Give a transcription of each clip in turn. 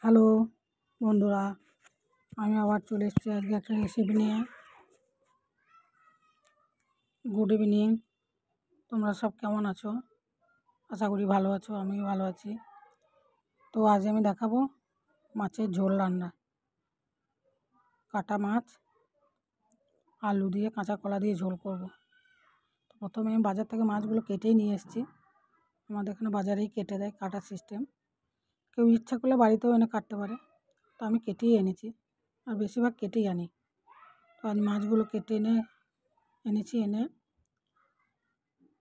Hello বন্ধুরা, আমি আবার চলে এসেছি আজকে একটা রেসিপি নিয়ে। গুড ইভিনিং, তোমরা সব কেমন আছো? আশা করি ভালো আছো, আমিও ভালো আছি। তো আজ আমি দেখাবো মাছের ঝোল রান্না। কাটা মাছ আলু দিয়ে কাঁচা কলা দিয়ে ঝোল করব। তো প্রথমে আমি বাজার থেকে মাছগুলো কেটেই নিয়ে এসেছি। আমাদের এখানে বাজারেই কেটে দেয়, কাটার সিস্টেম। কেউ ইচ্ছা করলে বাড়িতেও এনে কাটতে পারে, তো আমি কেটেই এনেছি, আর বেশিরভাগ কেটেই আনি। তো আজ মাছগুলো কেটে এনে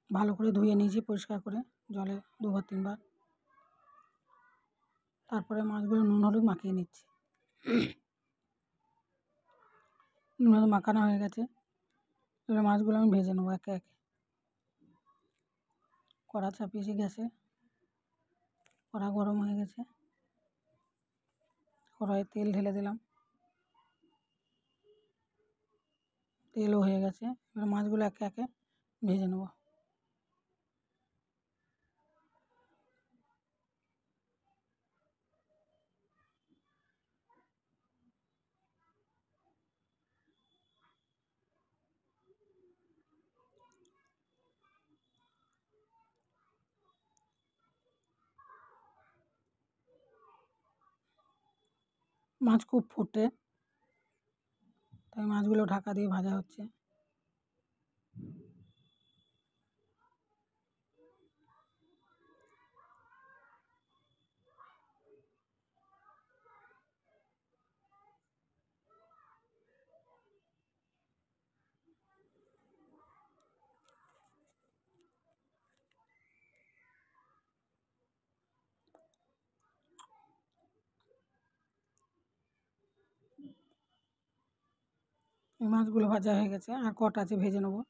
ভালো করে ধুয়ে নিয়েছি পরিষ্কার করে, জলে 2-3 বার। তারপরে মাছগুলো নুন হলুদ মাখিয়ে নিচ্ছি। নুন হলুদ মাখানো হয়ে গেছে, এবার মাছগুলো আমি ভেজে নেবো একে একে। কড়া চাপিয়েছি গ্যাসে, কড়া গরম হয়ে গেছে, কড়াইয়ে তেল ঢেলে দিলাম, তেলও হয়ে গেছে। এবার মাছগুলো একে একে ভেজে নেবো। মাছ খুব ফোটে, তাই মাছগুলো ঢাকা দিয়ে ভাজা হচ্ছে। এই মাছগুলো ভাজা হয়ে গেছে, আর কটা আছে ভেজে নেবো।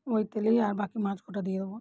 ওই তেলেই আর বাকি মাছ কটা দিয়ে দেবো।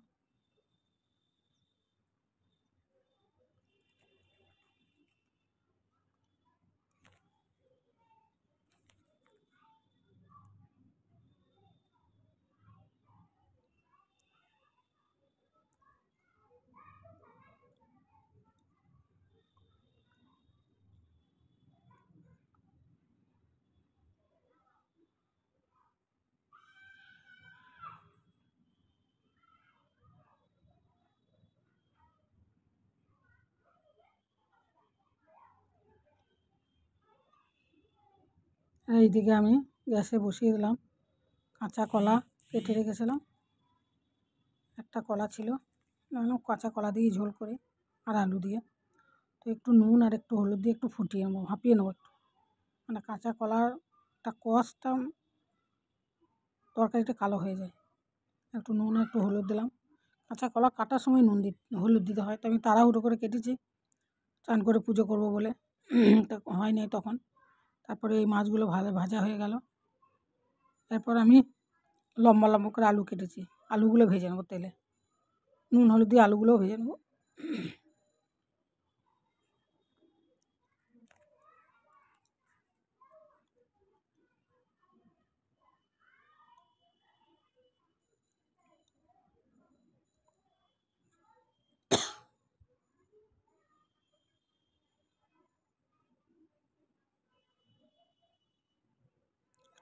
এইদিকে আমি গ্যাসে বসিয়ে দিলাম কাঁচা কলা কেটে রেখেছিলাম। একটা কলা ছিল, কাঁচা কলা দিয়ে ঝোল করে আর আলু দিয়ে। তো একটু নুন আর একটু হলুদ দিয়ে একটু ফুটিয়ে নেবো, ভাপিয়ে নেবো একটু, মানে কাঁচা কলারটা কষটা তরকারিটা কালো হয়ে যায়। একটু নুন আর একটু হলুদ দিলাম। কাঁচা কলা কাটার সময় হলুদ দিতে হয়, তো আমি তাড়াহুড়ো করে কেটেছি চান করে পুজো করবো বলে, তা হয়নি তখন। তারপরে এই মাছগুলো ভাজা হয়ে গেল। এরপর আমি লম্বা লম্বা করে আলু কেটেছি, আলুগুলো ভেজে নেবো তেলে, নুন হলুদ দিয়ে আলুগুলোও ভেজে নেবো।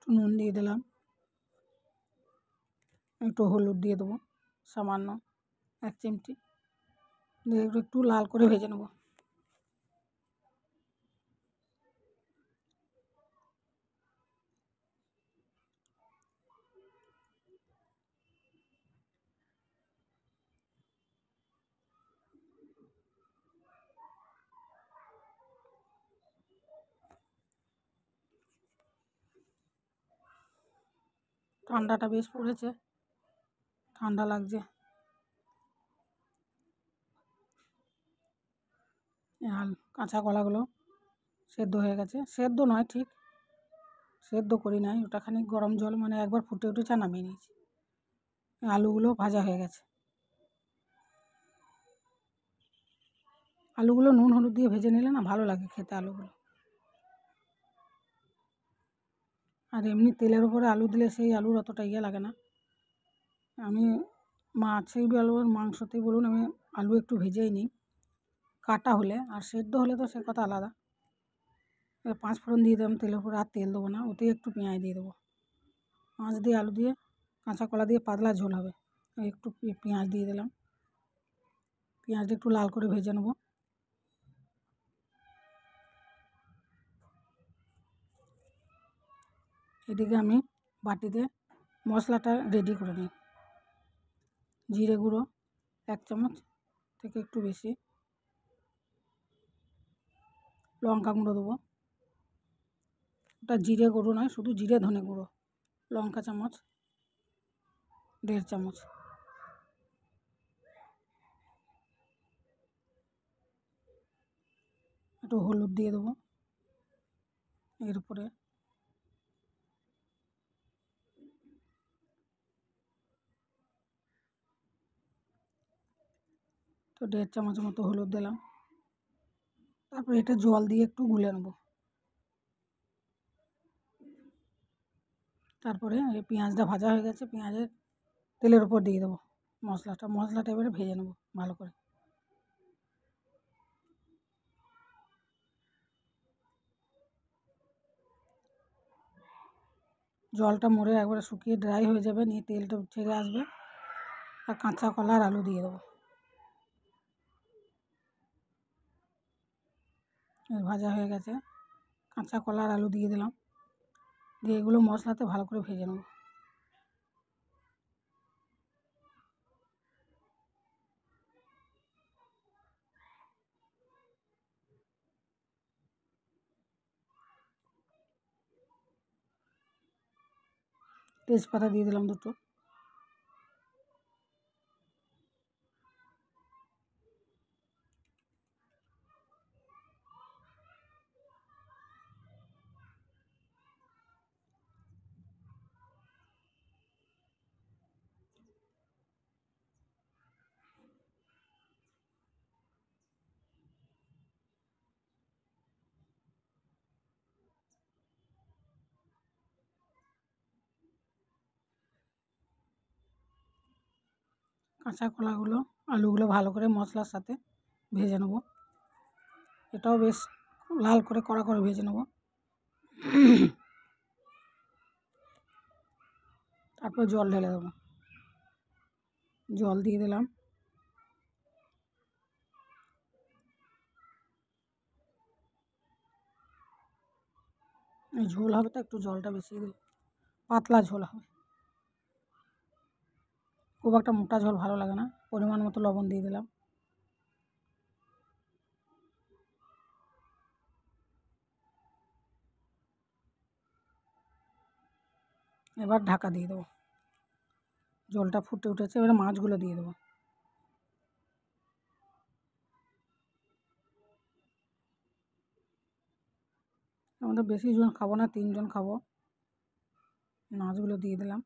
একটু নুন দিয়ে দিলাম, একটু হলুদ দিয়ে দেবো সামান্য 1 চিমটি, দিয়ে একটু লাল করে ভেজে নেবো। ঠান্ডাটা বেশ পড়েছে, ঠান্ডা লাগছে। কাঁচা কলাগুলো সেদ্ধ হয়ে গেছে, সেদ্ধ নয় ঠিক, সেদ্ধ করি নাই, ওটা খানিক গরম জল মানে একবার ফুটে উঠেছে নামিয়ে নিয়েছি। আলুগুলো ভাজা হয়ে গেছে। আলুগুলো নুন হলুদ দিয়ে ভেজে নিলে না ভালো লাগে খেতে আলুগুলো। আর এমনি তেলের উপরে আলু দিলে সেই আলুর অতটা ইয়ে লাগে না। আমি মাছেই বলুন মাংসতেই বলুন আমি আলু একটু ভেজেই নিই, কাটা হলে। আর সেদ্ধ হলে তো সে কথা আলাদা। এবার 5 ফোড়ন দিয়ে দিলাম তেলের উপরে, আর তেল দেবো না, ওতেই একটু পেঁয়াজ দিয়ে দেবো। মাছ দিয়ে আলু দিয়ে কাঁচা কলা দিয়ে পাতলা ঝোল হবে। একটু পেঁয়াজ দিয়ে দিলাম, পেঁয়াজটা একটু লাল করে ভেজে নেবো। এদিকে আমি বাটিতে মশলাটা রেডি করে নিই। জিরে গুঁড়ো 1 চামচ থেকে একটু বেশি, লঙ্কা গুঁড়ো দেবো, ওটা জিরে গুঁড়ো নয়, শুধু জিরে ধনে গুঁড়ো। লঙ্কা চামচ 1.5 চামচ, একটু হলুদ দিয়ে দেবো এর উপরে, তো 1.5 চামচ মতো হলুদ দিলাম। তারপরে এটা জল দিয়ে একটু গুলে নেব। তারপরে এই পেঁয়াজটা ভাজা হয়ে গেছে, পেঁয়াজের তেলের উপর দিয়ে দেবো মশলাটা এবারে ভেজে নেব ভালো করে। জলটা মরে একবারে শুকিয়ে ড্রাই হয়ে যাবে, নিয়ে তেলটা ছেড়ে আসবে। আর কাঁচা কলা আর আলু দিয়ে দেবো। ভাজা হয়ে গেছে, কাঁচা কলা আর আলু দিয়ে দিলাম, দিয়ে এগুলো মশলাতে ভালো করে ভেজে নেব। তেজপাতা দিয়ে দিলাম 2টো। কাঁচা কলাগুলো আলুগুলো ভালো করে মশলার সাথে ভেজে নেব। এটাও বেশ লাল করে কড়া করে ভেজে নেব। তারপর জল ঢেলে দেবো, জল দিয়ে দিলাম। ঝোল হবে তো একটু জলটা বেশি দিলে, পাতলা ঝোল হবে, খুব একটা মোটা ঝোল ভালো লাগে না। পরিমাণ মতো লবণ দিয়ে দিলাম। এবার ঢাকা দিয়ে দেবো। জলটা ফুটে উঠেছে, এবারে মাছগুলো দিয়ে দেবো। আমাদের বেশি জন খাবো না, 3 জন খাবো। মাছগুলো দিয়ে দিলাম।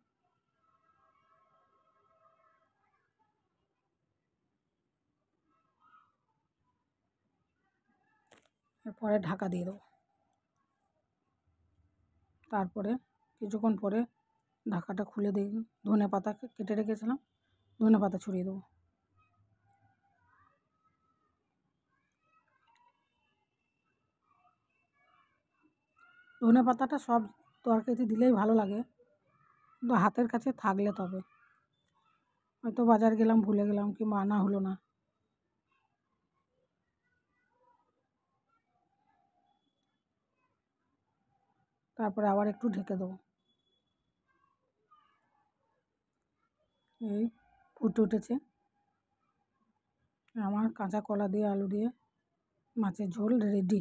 এরপরে ঢাকা দিয়ে দেবো। তারপরে কিছুক্ষণ পরে ঢাকাটা খুলে দিই, ধনে পাতা কেটে রেখেছিলাম, ধনে পাতা ছড়িয়ে দেবো। ধনে পাতাটা সব তরকারিতে দিলেই ভালো লাগে, কিন্তু হাতের কাছে থাকলে তবে। হয়তো বাজার গেলাম ভুলে গেলাম কিংবা আনা হলো না। তারপরে আবার একটু ঢেকে দেবো। এই ফুটে উঠেছে আমার কাঁচা কলা দিয়ে আলু দিয়ে মাছের ঝোল রেডি।